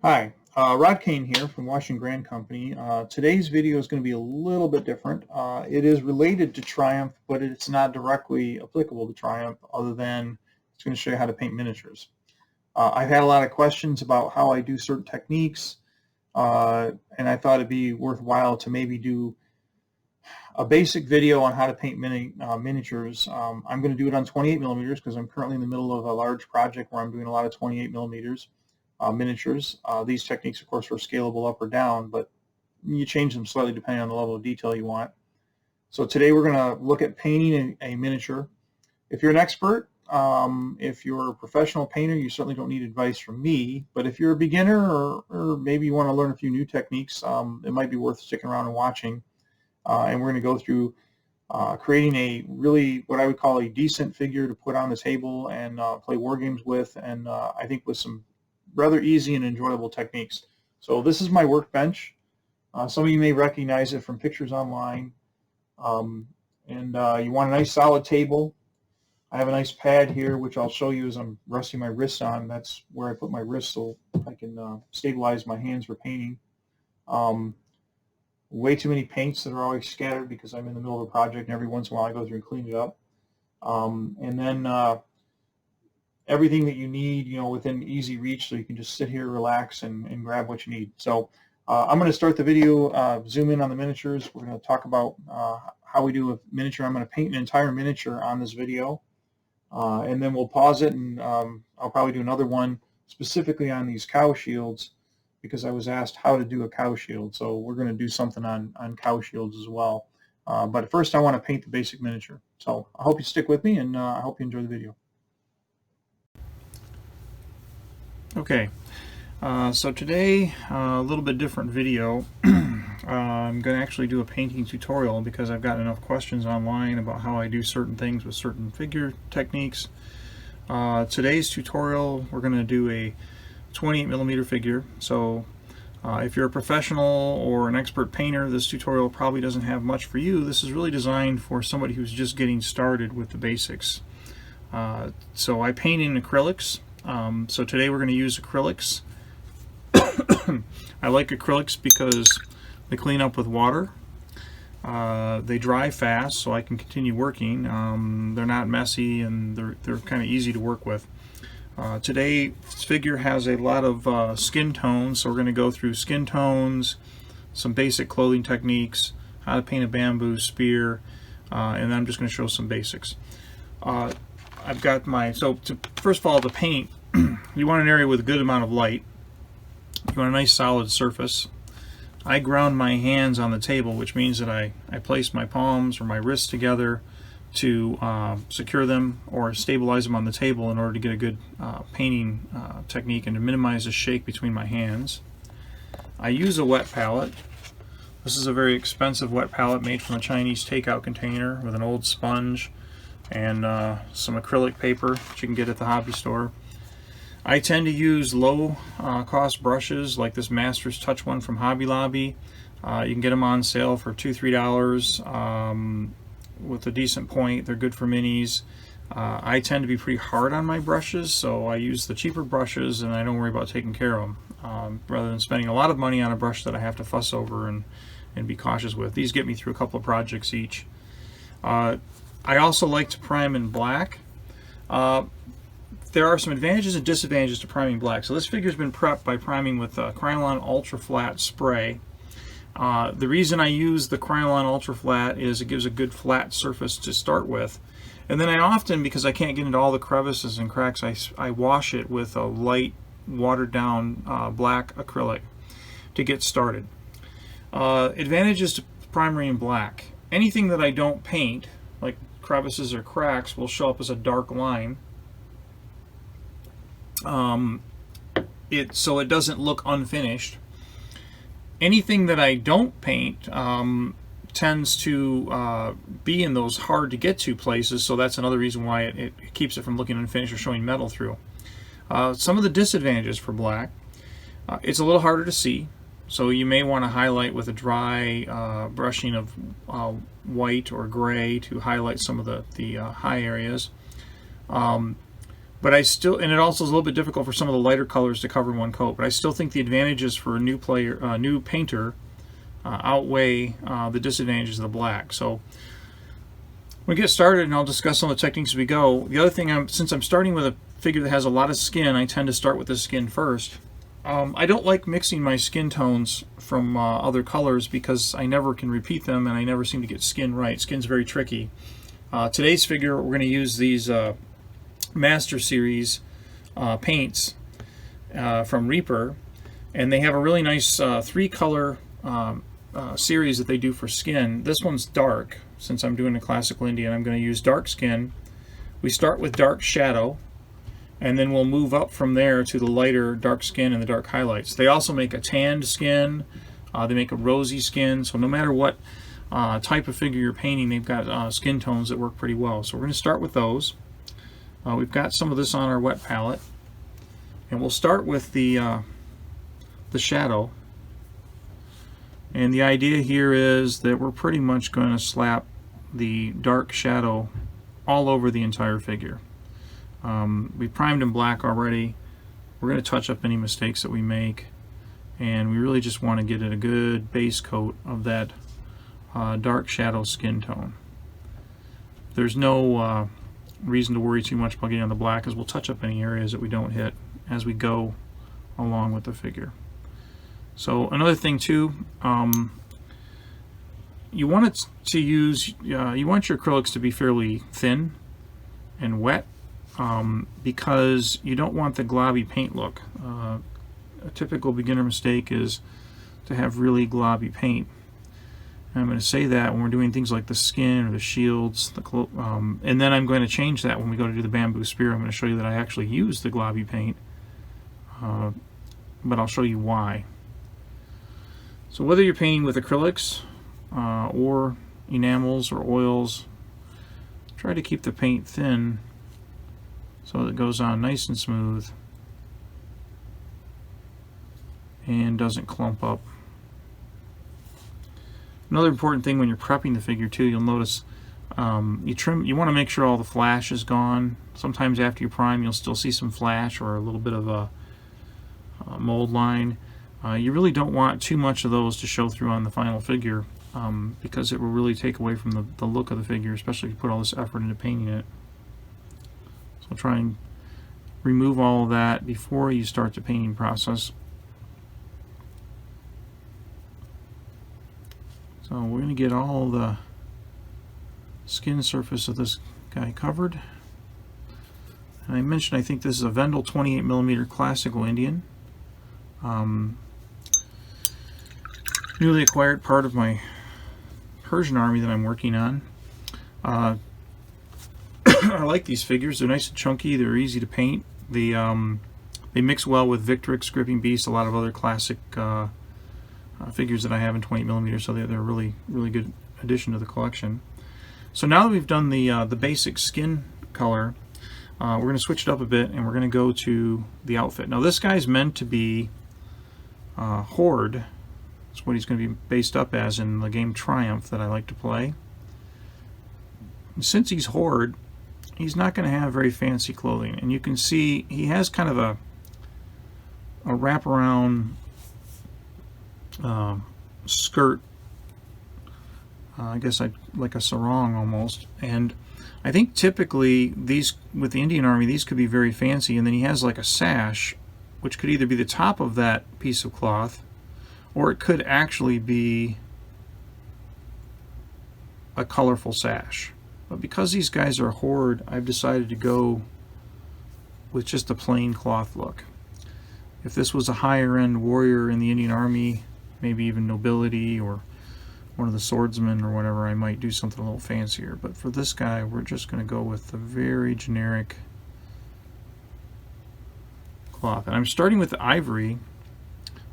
Hi, Rod Kane here from Washington Grand Company. Today's video is going to be a little bit different. It is related to Triumph, but it's not directly applicable to Triumph other than it's going to show you how to paint miniatures. I've had a lot of questions about how I do certain techniques, and I thought it'd be worthwhile to maybe do a basic video on how to paint miniatures. I'm going to do it on 28 millimeters because I'm currently in the middle of a large project where I'm doing a lot of 28 millimeters. Miniatures. These techniques, of course, are scalable up or down, but you change them slightly depending on the level of detail you want. So today we're going to look at painting a miniature. If you're an expert, if you're a professional painter, you certainly don't need advice from me, but if you're a beginner or maybe you want to learn a few new techniques, it might be worth sticking around and watching. And we're going to go through creating a really, what I would call a decent figure to put on the table and play war games with, and I think with some rather easy and enjoyable techniques. So this is my workbench. Some of you may recognize it from pictures online. You want a nice solid table. I have a nice pad here, which I'll show you as I'm resting my wrists on. That's where I put my wrists so I can stabilize my hands for painting. Way too many paints that are always scattered because I'm in the middle of a project, and every once in a while I go through and clean it up. And then everything that you need, within easy reach, so you can just sit here, relax, and grab what you need. So I'm going to start the video, zoom in on the miniatures. We're going to talk about how we do a miniature. I'm going to paint an entire miniature on this video, and then we'll pause it, and I'll probably do another one specifically on these cow shields because I was asked how to do a cow shield. So we're going to do something on cow shields as well. But first I want to paint the basic miniature. So I hope you stick with me, and I hope you enjoy the video. Okay, so today a little bit different video. I'm going to actually do a painting tutorial because I've gotten enough questions online about how I do certain things with certain figure techniques. Today's tutorial, we're going to do a 28 millimeter figure. So if you're a professional or an expert painter, this tutorial probably doesn't have much for you. This is really designed for somebody who's just getting started with the basics. So I paint in acrylics. So today we're going to use acrylics. I like acrylics because they clean up with water. They dry fast, so I can continue working. They're not messy, and they're kind of easy to work with. Today's figure has a lot of skin tones, so we're going to go through skin tones, some basic clothing techniques, how to paint a bamboo spear, and then I'm just going to show some basics. I've got first of all, the paint, you want an area with a good amount of light. You want a nice solid surface. I ground my hands on the table, which means that I place my palms or my wrists together to secure them or stabilize them on the table in order to get a good painting technique and to minimize the shake between my hands. I use a wet palette. This is a very expensive wet palette made from a Chinese takeout container with an old sponge and some acrylic paper that you can get at the hobby store. I tend to use low cost brushes like this Master's Touch one from Hobby Lobby. You can get them on sale for $2–3 with a decent point. They're good for minis. I tend to be pretty hard on my brushes, so I use the cheaper brushes and I don't worry about taking care of them rather than spending a lot of money on a brush that I have to fuss over and be cautious with. These get me through a couple of projects each. I also like to prime in black. There are some advantages and disadvantages to priming black. So this figure's been prepped by priming with Krylon Ultra Flat spray. The reason I use the Krylon Ultra Flat is it gives a good flat surface to start with. And then I often, because I can't get into all the crevices and cracks, I wash it with a light watered down black acrylic to get started. Advantages to priming in black. Anything that I don't paint, like crevices or cracks, will show up as a dark line. So it doesn't look unfinished. Anything that I don't paint tends to be in those hard to get to places, so that's another reason why it keeps it from looking unfinished or showing metal through. Some of the disadvantages for black, it's a little harder to see, so you may want to highlight with a dry brushing of white or gray to highlight some of the high areas. But I still, and it also is a little bit difficult for some of the lighter colors to cover in one coat. But I still think the advantages for a new player, new painter, outweigh the disadvantages of the black. So we'll get started, and I'll discuss some of the techniques as we go. The other thing, since I'm starting with a figure that has a lot of skin, I tend to start with the skin first. I don't like mixing my skin tones from other colors because I never can repeat them, and I never seem to get skin right. Skin's very tricky. Today's figure, we're going to use these Master Series paints from Reaper, and they have a really nice 3-color series that they do for skin. This one's dark. Since I'm doing a classical Indian, I'm going to use dark skin. We start with dark shadow, and then we'll move up from there to the lighter dark skin and the dark highlights. They also make a tanned skin, they make a rosy skin, so no matter what type of figure you're painting, they've got skin tones that work pretty well. So we're going to start with those. We've got some of this on our wet palette, and we'll start with the shadow. And the idea here is that we're pretty much going to slap the dark shadow all over the entire figure. We primed in black already. We're going to touch up any mistakes that we make, and we really just want to get it a good base coat of that dark shadow skin tone. There's no reason to worry too much about getting on the black, as we'll touch up any areas that we don't hit as we go along with the figure. So another thing too, you want it to use, you want your acrylics to be fairly thin and wet, because you don't want the globby paint look. A typical beginner mistake is to have really globby paint. And I'm going to say that when we're doing things like the skin or the shields, and then I'm going to change that when we go to do the bamboo spear. I'm going to show you that I actually use the globby paint, but I'll show you why. So whether you're painting with acrylics or enamels or oils, try to keep the paint thin so that it goes on nice and smooth and doesn't clump up. Another important thing when you're prepping the figure too, you'll notice you want to make sure all the flash is gone. Sometimes after you prime, you'll still see some flash or a little bit of a mold line. You really don't want too much of those to show through on the final figure, because it will really take away from the look of the figure, especially if you put all this effort into painting it. So I'll try and remove all of that before you start the painting process. So we're going to get all the skin surface of this guy covered. And I mentioned I think this is a Vendel 28mm classical Indian. Newly acquired part of my Persian army that I'm working on. I like these figures. They're nice and chunky. They're easy to paint. They mix well with Victrix, Gripping Beast, a lot of other classic figures that I have in 28mm. So they're really good addition to the collection. So now that we've done the basic skin color, we're going to switch it up a bit, and we're going to go to the outfit. Now this guy's meant to be Horde. That's what he's going to be based up as in the game Triumph that I like to play. And since he's Horde, he's not going to have very fancy clothing, and you can see he has kind of a wraparound skirt. I guess like a sarong almost, and I think typically these with the Indian Army, these could be very fancy, and then he has like a sash, which could either be the top of that piece of cloth, or it could actually be a colorful sash. But because these guys are Horde, I've decided to go with just a plain cloth look. If this was a higher end warrior in the Indian Army, maybe even nobility or one of the swordsmen or whatever, I might do something a little fancier. But for this guy, we're just going to go with the very generic cloth. And I'm starting with the ivory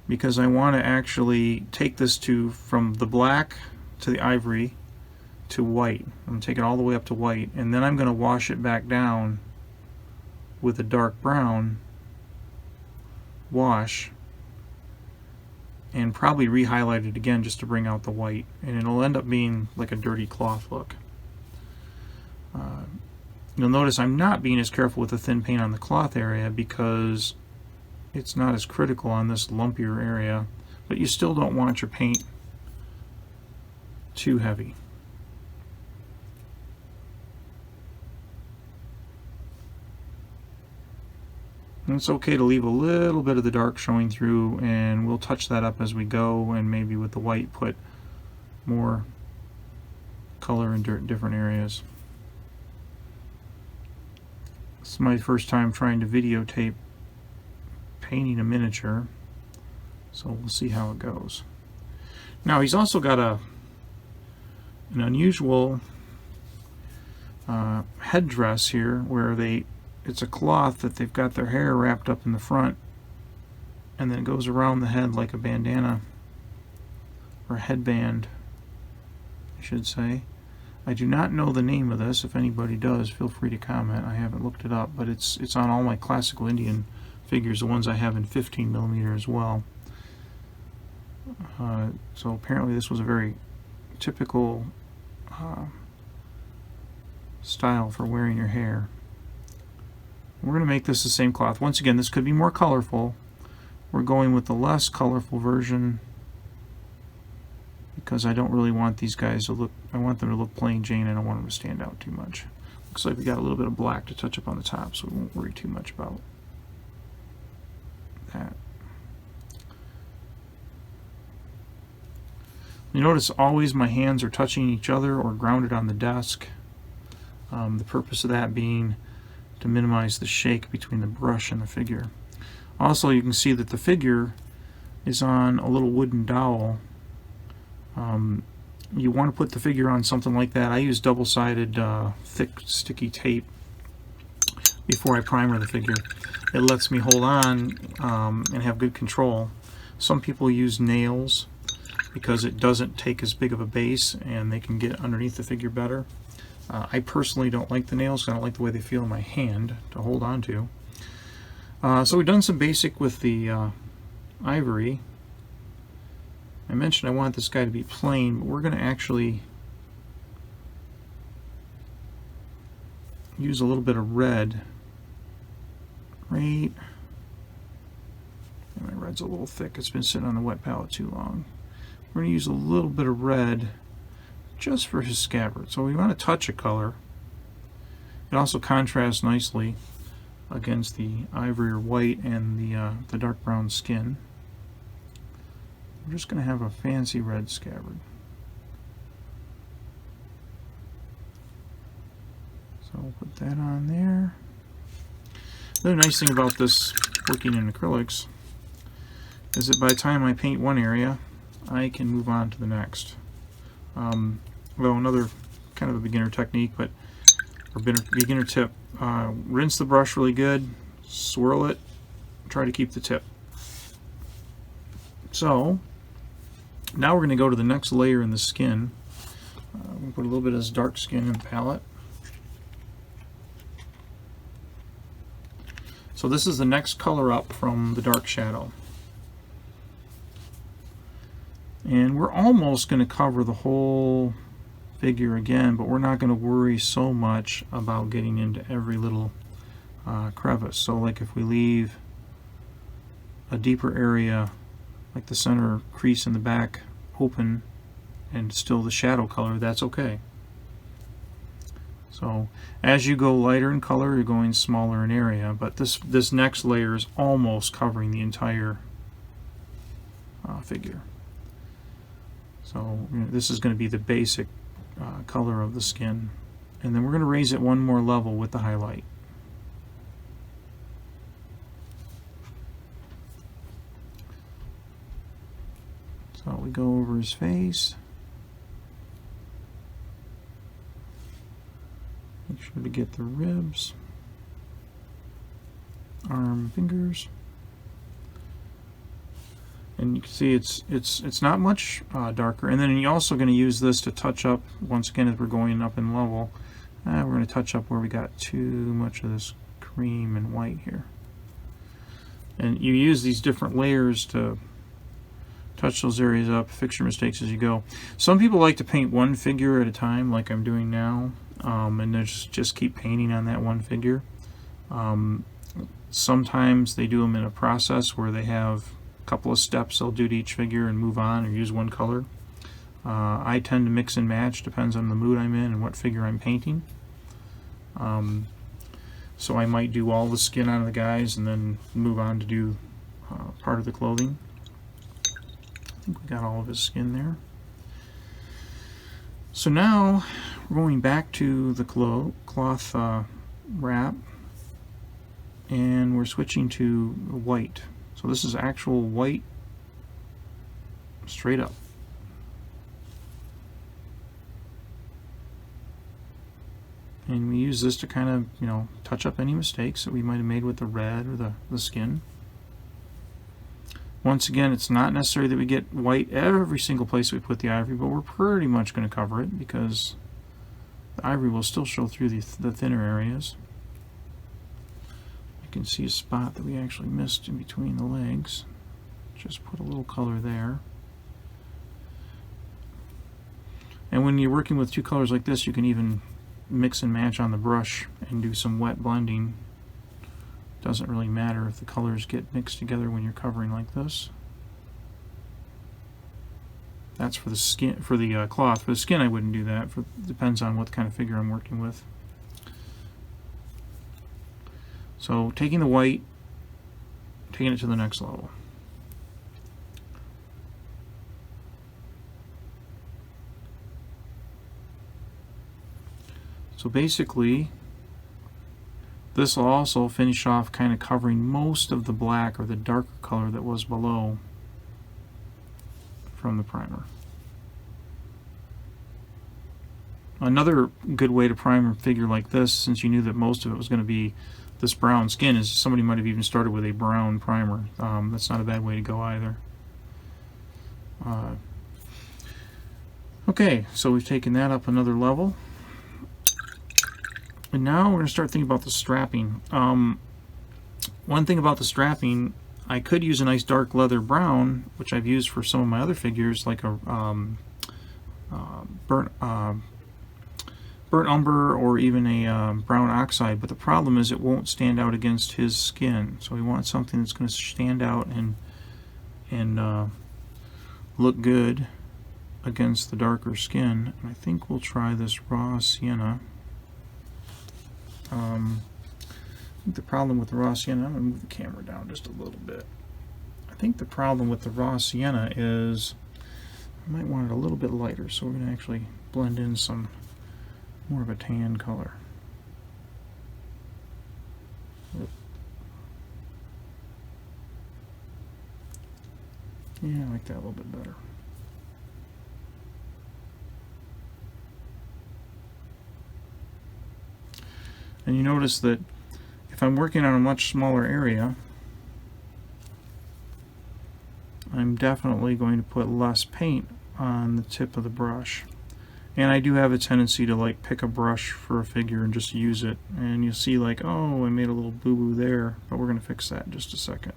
because I want to actually take this from the black to the ivory to white. I'm going to take it all the way up to white, and then I'm going to wash it back down with a dark brown wash and probably re-highlight it again just to bring out the white, and it'll end up being like a dirty cloth look. You'll notice I'm not being as careful with the thin paint on the cloth area because it's not as critical on this lumpier area, but you still don't want your paint too heavy. And it's okay to leave a little bit of the dark showing through, and we'll touch that up as we go, and maybe with the white put more color in different areas. This is my first time trying to videotape painting a miniature, so we'll see how it goes. Now he's also got an unusual headdress here where it's a cloth that they've got their hair wrapped up in the front, and then it goes around the head like a bandana, or a headband, I should say. I do not know the name of this. If anybody does, feel free to comment. I haven't looked it up, but it's on all my classical Indian figures, the ones I have in 15mm as well. So apparently this was a very typical style for wearing your hair. We're going to make this the same cloth. Once again, this could be more colorful. We're going with the less colorful version because I don't really want these guys to look, I want them to look plain Jane. I don't want them to stand out too much. Looks like we got a little bit of black to touch up on the top, so we won't worry too much about that. You notice always my hands are touching each other or grounded on the desk. The purpose of that being to minimize the shake between the brush and the figure. Also, you can see that the figure is on a little wooden dowel. You want to put the figure on something like that. I use double-sided thick sticky tape before I primer the figure. It lets me hold on and have good control. Some people use nails because it doesn't take as big of a base and they can get underneath the figure better. I personally don't like the nails. I don't like the way they feel in my hand to hold on to. So we've done some basic with the ivory. I mentioned I want this guy to be plain, but we're going to actually use a little bit of red. Right. My red's a little thick. It's been sitting on the wet palette too long. We're going to use a little bit of red just for his scabbard. So we want to touch a color. It also contrasts nicely against the ivory or white and the dark brown skin. We're just going to have a fancy red scabbard. So we'll put that on there. The nice thing about this working in acrylics is that by the time I paint one area, I can move on to the next. Well, another kind of a beginner technique, or beginner tip, rinse the brush really good, swirl it, try to keep the tip. So now we're going to go to the next layer in the skin. We'll put a little bit of this dark skin in the palette. So this is the next color up from the dark shadow. And we're almost going to cover the whole figure again, but we're not going to worry so much about getting into every little crevice. So like if we leave a deeper area, like the center crease in the back open and still the shadow color, that's okay. So as you go lighter in color, you're going smaller in area, but this next layer is almost covering the entire figure. So this is going to be the basic color of the skin, and then we're going to raise it one more level with the highlight. So we go over his face. Make sure to get the ribs, arm, fingers. And you can see it's not much darker. And then you're also going to use this to touch up, once again, as we're going up in level. We're going to touch up where we got too much of this cream and white here. And you use these different layers to touch those areas up, fix your mistakes as you go. Some people like to paint one figure at a time, like I'm doing now. and just keep painting on that one figure. Sometimes they do them in a process where they have a couple of steps they'll do to each figure and move on or use one color. I tend to mix and match, depends on the mood I'm in and what figure I'm painting. So I might do all the skin on the guys and then move on to do part of the clothing. I think we got all of his skin there. So now we're going back to the cloth wrap, and we're switching to white. So this is actual white straight up. And we use this to kind of, touch up any mistakes that we might have made with the red or the skin. Once again, it's not necessary that we get white every single place we put the ivory, but we're pretty much going to cover it because the ivory will still show through the thinner areas. You can see a spot that we actually missed in between the legs. Just put a little color there. And when you're working with two colors like this, you can even mix and match on the brush and do some wet blending. Doesn't really matter if the colors get mixed together when you're covering like this. That's for the skin, for the cloth. For the skin, I wouldn't do that. Depends on what kind of figure I'm working with. So taking the white, taking it to the next level. So basically, this will also finish off kind of covering most of the black or the darker color that was below from the primer. Another good way to prime a figure like this, since you knew that most of it was going to be this brown skin, is somebody might have even started with a brown primer. That's not a bad way to go either. Okay, so we've taken that up another level. And now we're going to start thinking about the strapping. One thing about the strapping, I could use a nice dark leather brown, which I've used for some of my other figures, like a burnt umber or even a brown oxide, but the problem is it won't stand out against his skin. So we want something that's going to stand out and look good against the darker skin. And I think we'll try this raw sienna. I think the problem with the raw sienna, I'm going to move the camera down just a little bit. I think the problem with the raw sienna is I might want it a little bit lighter, so we're going to actually blend in some more of a tan color. Yeah, I like that a little bit better. And you notice that if I'm working on a much smaller area, I'm definitely going to put less paint on the tip of the brush. And I do have a tendency to like pick a brush for a figure and just use it. And you'll see like, oh, I made a little boo-boo there, but we're going to fix that in just a second.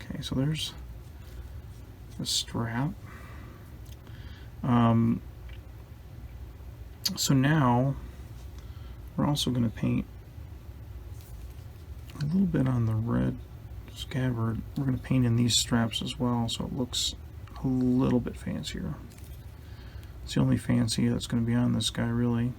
Okay, so there's the strap. So now we're also going to paint a little bit on the red scabbard. We're going to paint in these straps as well, so it looks a little bit fancier. It's the only fancy that's going to be on this guy, really.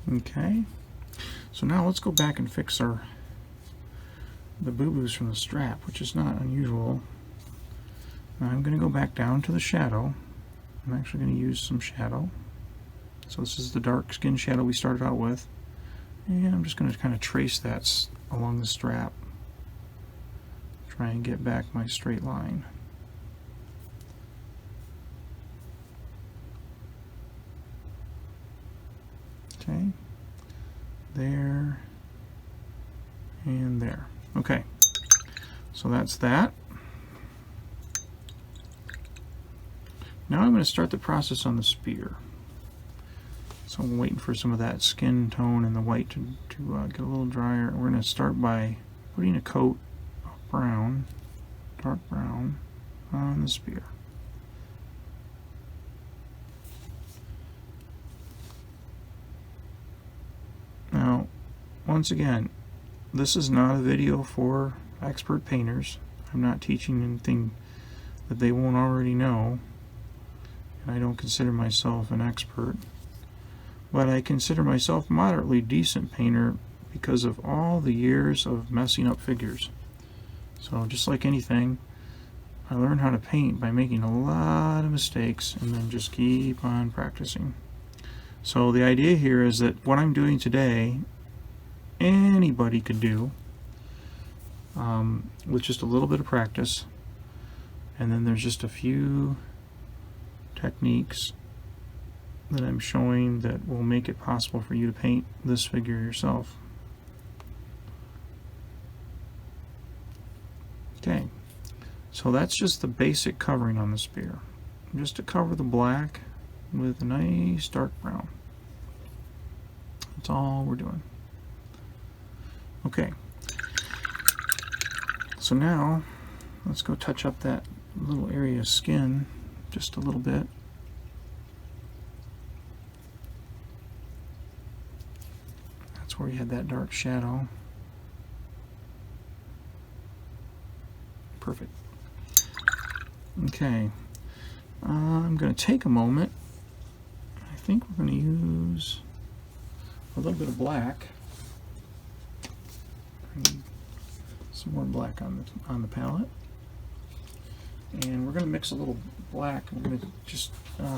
Okay, so now let's go back and fix the boo-boos from the strap, which is not unusual. Now I'm going to go back down to the shadow. I'm actually going to use some shadow. So this is the dark skin shadow we started out with. And I'm just going to kind of trace that along the strap. Try and get back my straight line. Okay, there, and Okay, so that's that. Now I'm going to start the process on the spear. So I'm waiting for some of that skin tone and the white to get a little drier. We're going to start by putting a coat of brown, dark brown, on the spear. Now, once again, this is not a video for expert painters. I'm not teaching anything that they won't already know, and I don't consider myself an expert. But I consider myself a moderately decent painter because of all the years of messing up figures. So just like anything, I learned how to paint by making a lot of mistakes and then just keep on practicing. So the idea here is that what I'm doing today, anybody could do with just a little bit of practice. And then there's just a few techniques that I'm showing that will make it possible for you to paint this figure yourself. Okay, so that's just the basic covering on the spear. Just to cover the black with a nice dark brown. That's all we're doing. Okay, so now let's go touch up that little area of skin just a little bit. That's where you had that dark shadow. Perfect. Okay, I'm going to take a moment. I think we're going to use a little bit of black. Some more black on the palette, and we're going to mix a little black. We're going to just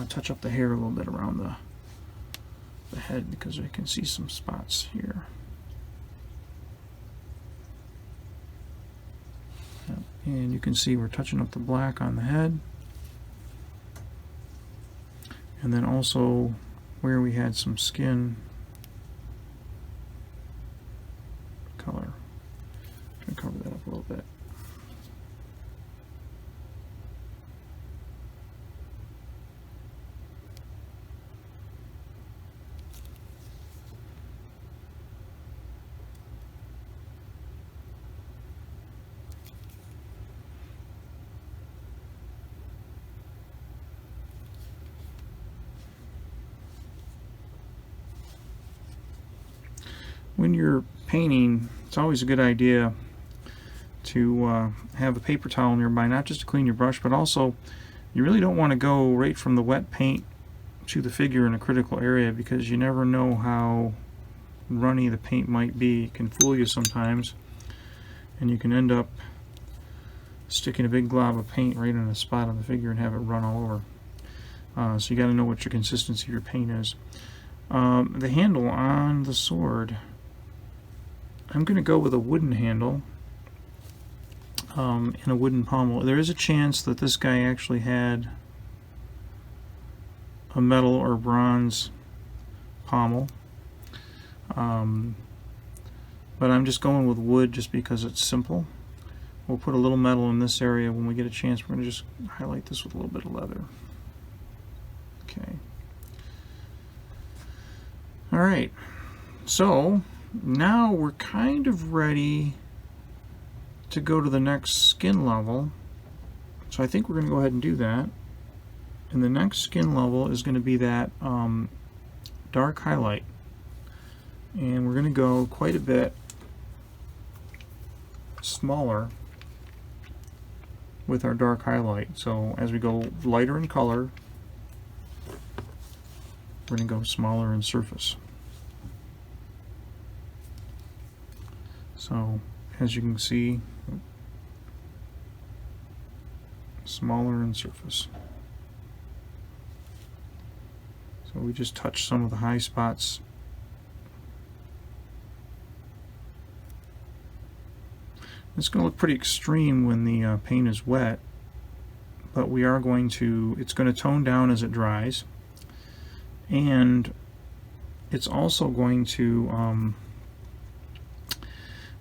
touch up the hair a little bit around the head because I can see some spots here. Yep. And you can see we're touching up the black on the head, and then also where we had some skin color. I'm going to cover that up a little bit. When you're painting, it's always a good idea to have a paper towel nearby, not just to clean your brush, but also you really don't want to go right from the wet paint to the figure in a critical area, because you never know how runny the paint might be. It can fool you sometimes, and you can end up sticking a big glob of paint right in a spot on the figure and have it run all over. So you got to know what your consistency of your paint is. The handle on the sword, I'm going to go with a wooden handle and a wooden pommel. There is a chance that this guy actually had a metal or bronze pommel, but I'm just going with wood just because it's simple. We'll put a little metal in this area when we get a chance. We're going to just highlight this with a little bit of leather. Okay. All right. So now we're kind of ready to go to the next skin level. So I think we're going to go ahead and do that. And the next skin level is going to be that dark highlight. And we're going to go quite a bit smaller with our dark highlight. So as we go lighter in color, we're going to go smaller in surface. So as you can see, smaller in surface. So we just touch some of the high spots. It's going to look pretty extreme when the paint is wet, but we are going to, it's going to tone down as it dries, and it's also going to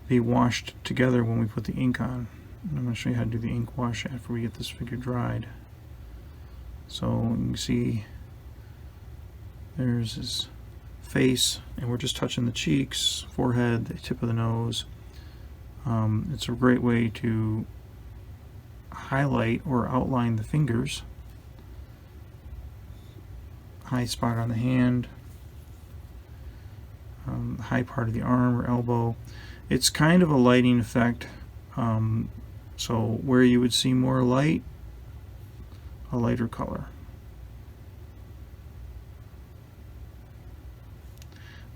be washed together when we put the ink on. I'm going to show you how to do the ink wash after we get this figure dried. So you can see there's his face, and we're just touching the cheeks, forehead, the tip of the nose. It's a great way to highlight or outline the fingers. High spot on the hand, the high part of the arm or elbow. It's kind of a lighting effect. So where you would see more light, a lighter color.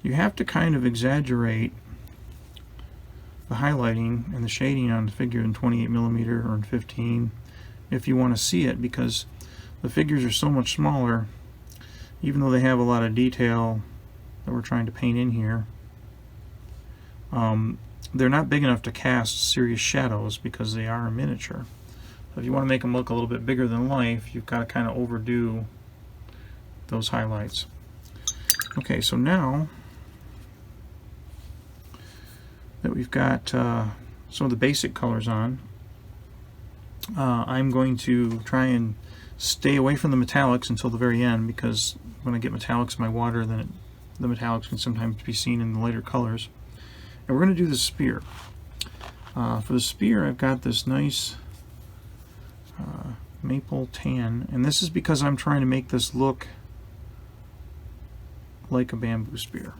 You have to kind of exaggerate the highlighting and the shading on the figure in 28mm or in 15 if you want to see it, because the figures are so much smaller, even though they have a lot of detail that we're trying to paint in here. They're not big enough to cast serious shadows because they are a miniature. So if you want to make them look a little bit bigger than life, you've got to kind of overdo those highlights. Okay, so now that we've got some of the basic colors on, I'm going to try and stay away from the metallics until the very end, because when I get metallics in my water, then the metallics can sometimes be seen in the lighter colors. And we're going to do the spear. For the spear, I've got this nice maple tan, and this is because I'm trying to make this look like a bamboo spear.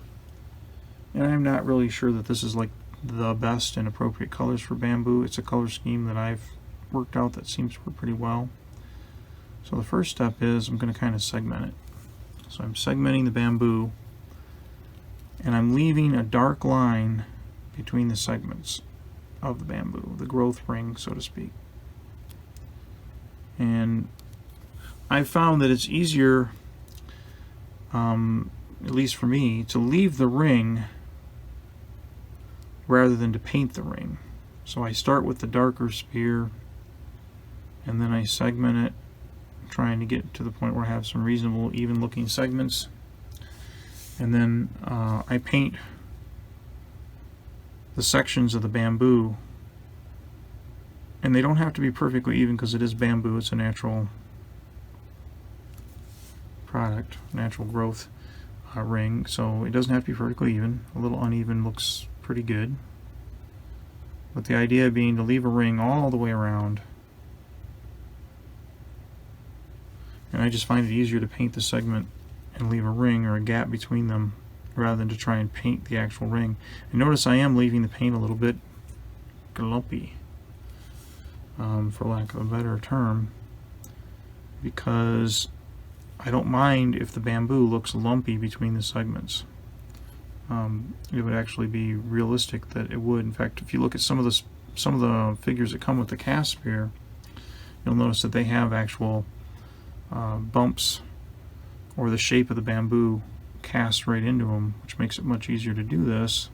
And I'm not really sure that this is like the best and appropriate colors for bamboo. It's a color scheme that I've worked out that seems to work pretty well. So the first step is I'm going to kind of segment it. So I'm segmenting the bamboo, and I'm leaving a dark line between the segments of the bamboo, the growth ring, so to speak. And I've found that it's easier, at least for me, to leave the ring rather than to paint the ring. So I start with the darker spear, and then I segment it, trying to get to the point where I have some reasonable even looking segments, and then I paint the sections of the bamboo, and they don't have to be perfectly even because it is bamboo. It's a natural product, natural growth ring, so it doesn't have to be perfectly even. A little uneven looks pretty good, but the idea being to leave a ring all the way around. And I just find it easier to paint the segment and leave a ring or a gap between them rather than to try and paint the actual ring. And notice I am leaving the paint a little bit glumpy, for lack of a better term, because I don't mind if the bamboo looks lumpy between the segments. It would actually be realistic that it would. In fact, if you look at some of the figures that come with the cast spear, you'll notice that they have actual bumps, or the shape of the bamboo cast right into them, which makes it much easier to do this.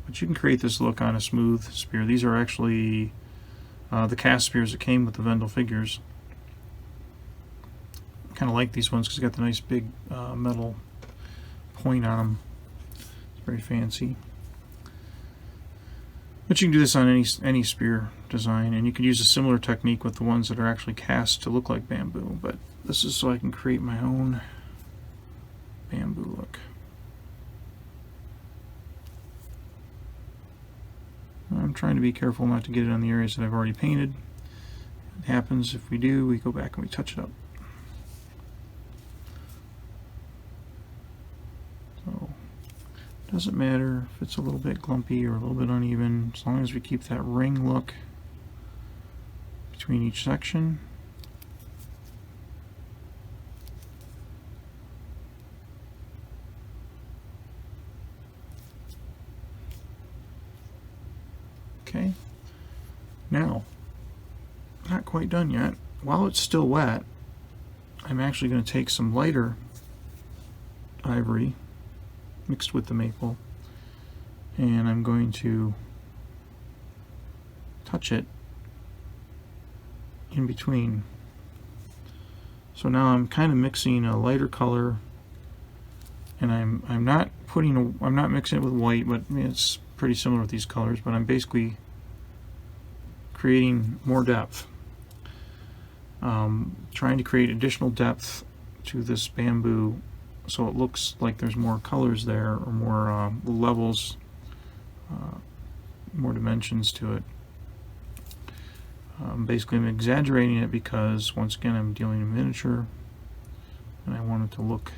But you can create this look on a smooth spear. These are actually the cast spears that came with the Vendel figures. I kind of like these ones because they got the nice big metal point on them. It's very fancy. But you can do this on any spear design, and you can use a similar technique with the ones that are actually cast to look like bamboo. But this is so I can create my own bamboo look. I'm trying to be careful not to get it on the areas that I've already painted. It happens. If we do, we go back and we touch it up. So it doesn't matter if it's a little bit glumpy or a little bit uneven, as long as we keep that ring look between each section. Okay, now, not quite done yet. While it's still wet, I'm actually going to take some lighter ivory mixed with the maple, and I'm going to touch it in between. So now I'm kind of mixing a lighter color and I'm not mixing it with white, but it's pretty similar with these colors, but I'm basically creating more depth. Trying to create additional depth to this bamboo so it looks like there's more colors there, or more levels, more dimensions to it. Basically, I'm exaggerating it because, once again, I'm dealing in miniature and I want it to look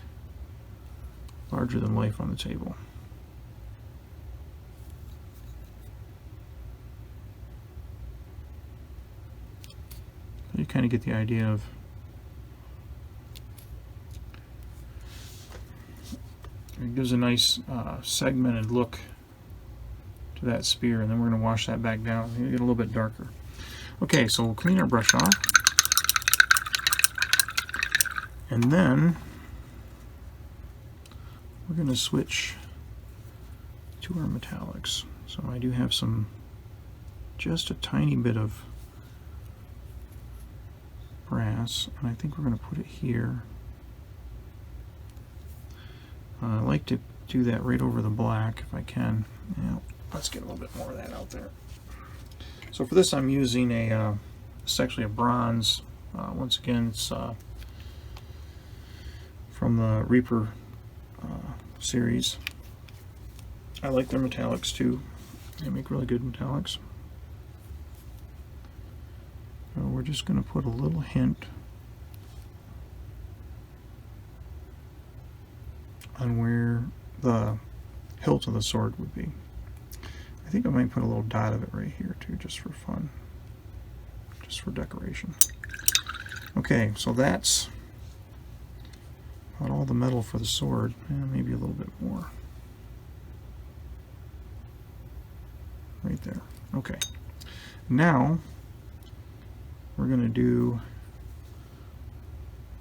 larger than life on the table. You kind of get the idea of it gives a nice segmented look to that spear, and then we're going to wash that back down and get a little bit darker. Okay, so we'll clean our brush off, and then we're going to switch to our metallics. So I do have just a tiny bit of brass, and I think we're going to put it here. I like to do that right over the black if I can. Yeah, let's get a little bit more of that out there. So for this, I'm using it's actually a bronze. Once again, it's from the Reaper series. I like their metallics too. They make really good metallics. So we're just going to put a little hint on where the hilt of the sword would be. I think I might put a little dot of it right here too, just for fun, just for decoration. Okay, so that's about all the metal for the sword, and maybe a little bit more. Right there. Okay. Now we're going to do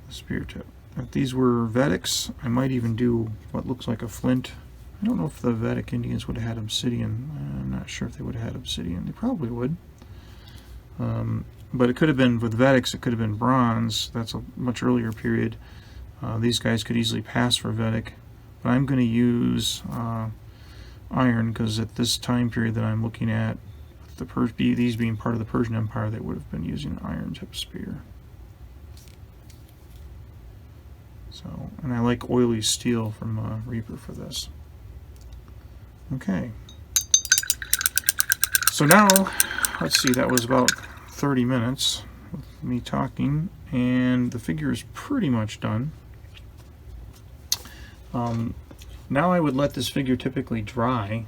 the spear tip. If these were Vedics, I might even do what looks like a flint. I don't know if the Vedic Indians would have had obsidian. I'm not sure if they would have had obsidian. They probably would. But it could have been, with Vedics, it could have been bronze. That's a much earlier period. These guys could easily pass for Vedic. But I'm going to use iron, because at this time period that I'm looking at, these being part of the Persian Empire, they would have been using an iron tip spear. So, and I like oily steel from Reaper for this. Okay. So now, let's see, that was about 30 minutes of me talking, and the figure is pretty much done. Now I would let this figure typically dry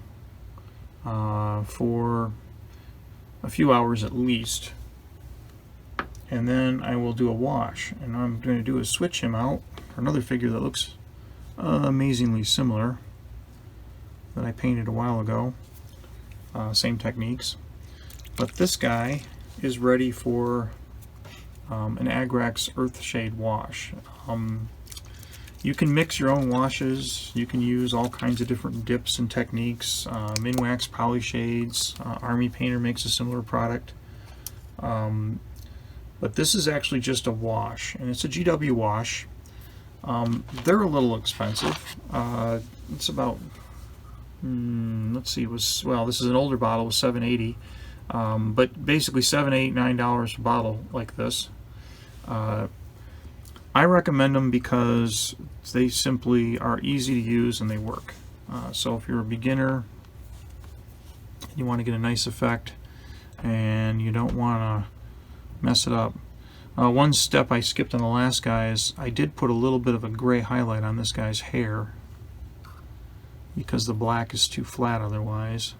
for a few hours at least, and then I will do a wash. And what I'm going to do is switch him out for another figure that looks amazingly similar, that I painted a while ago. Same techniques, but this guy is ready for an Agrax Earthshade wash. You can mix your own washes. You can use all kinds of different dips and techniques. Minwax Polyshades, Army Painter makes a similar product. But this is actually just a wash, and it's a GW wash. They're a little expensive. It's about, let's see, this is an older bottle, it was $7.80. But basically $7, $8, $9 a bottle like this. I recommend them because they simply are easy to use and they work. So if you're a beginner, you want to get a nice effect and you don't want to mess it up. One step I skipped on the last guy is I did put a little bit of a gray highlight on this guy's hair because the black is too flat otherwise.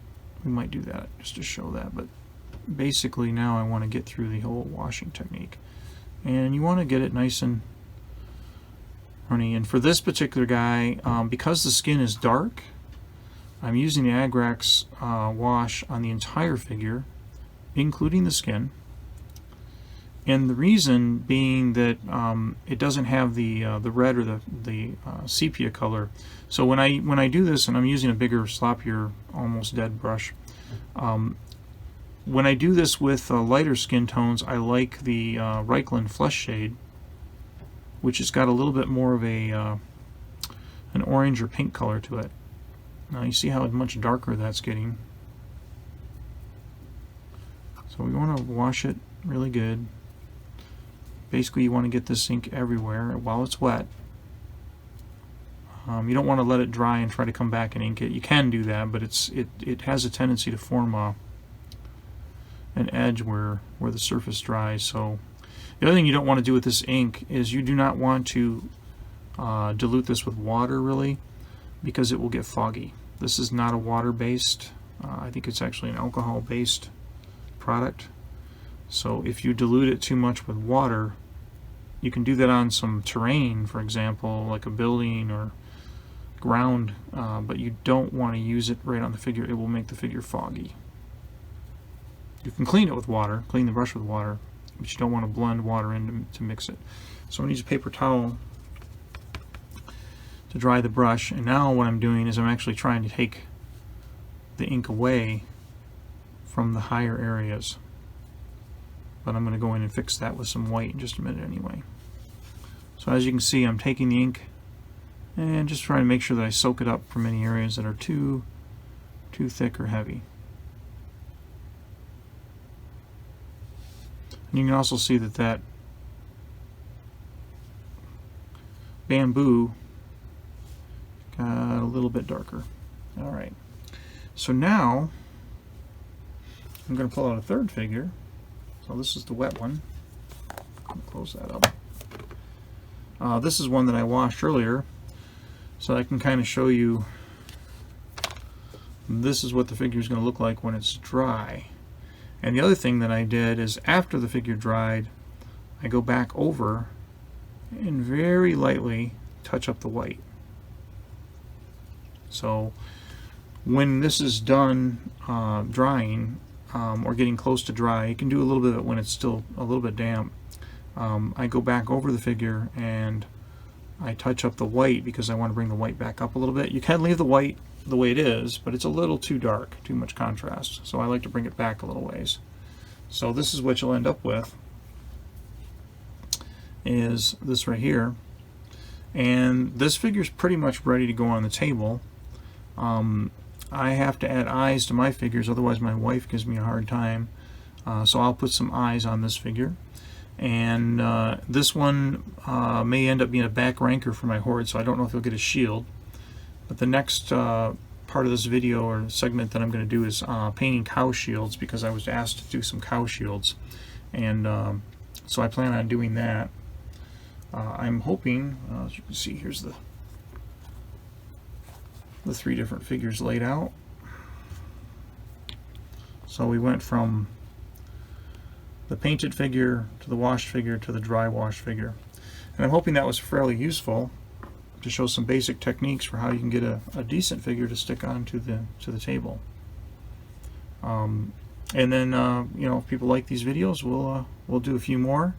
We might do that just to show that, but basically now I want to get through the whole washing technique. And you want to get it nice and runny. And for this particular guy, because the skin is dark, I'm using the Agrax wash on the entire figure, including the skin. And the reason being that it doesn't have the red or the sepia color. So when I do this, and I'm using a bigger, sloppier, almost dead brush, when I do this with lighter skin tones, I like the Reichland Flesh Shade, which has got a little bit more of a an orange or pink color to it. Now you see how much darker that's getting. So we want to wash it really good. Basically, you want to get this ink everywhere while it's wet. You don't want to let it dry and try to come back and ink it. You can do that, but it has a tendency to form an edge where the surface dries. So the other thing you don't want to do with this ink is you do not want to dilute this with water really, because it will get foggy. This is not a water-based. I think it's actually an alcohol-based product. So if you dilute it too much with water, you can do that on some terrain, for example, like a building or ground, but you don't want to use it right on the figure. It will make the figure foggy. You can clean it with water, clean the brush with water, but you don't want to blend water in to mix it. So I'm going to use a paper towel to dry the brush, and now what I'm doing is I'm actually trying to take the ink away from the higher areas. But I'm going to go in and fix that with some white in just a minute anyway. So as you can see, I'm taking the ink and just trying to make sure that I soak it up from any areas that are too thick or heavy. And you can also see that bamboo got a little bit darker. Alright, so now I'm going to pull out a third figure. So this is the wet one. Close that up. This is one that I washed earlier, so I can kind of show you this is what the figure is going to look like when it's dry. And the other thing that I did is after the figure dried, I go back over and very lightly touch up the white. So when this is done drying, or getting close to dry, you can do a little bit of it when it's still a little bit damp. I go back over the figure and I touch up the white because I want to bring the white back up a little bit. You can leave the white the way it is, but it's a little too dark, too much contrast. So I like to bring it back a little ways. So this is what you'll end up with, is this right here. And this figure is pretty much ready to go on the table. I have to add eyes to my figures, otherwise my wife gives me a hard time. So I'll put some eyes on this figure. And this one may end up being a back ranker for my horde, so I don't know if he'll get a shield. But the next part of this video or segment that I'm going to do is painting cow shields, because I was asked to do some cow shields. And so I plan on doing that. I'm hoping, as you can see, here's the three different figures laid out. So we went from the painted figure to the washed figure to the dry washed figure. And I'm hoping that was fairly useful to show some basic techniques for how you can get a decent figure to stick onto the table. And then you know, if people like these videos, we'll do a few more.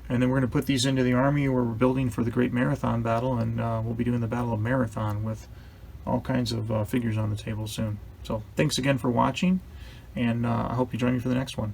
And then we're going to put these into the army where we're building for the Great Marathon Battle, and we'll be doing the Battle of Marathon with all kinds of figures on the table soon. So thanks again for watching, and I hope you join me for the next one.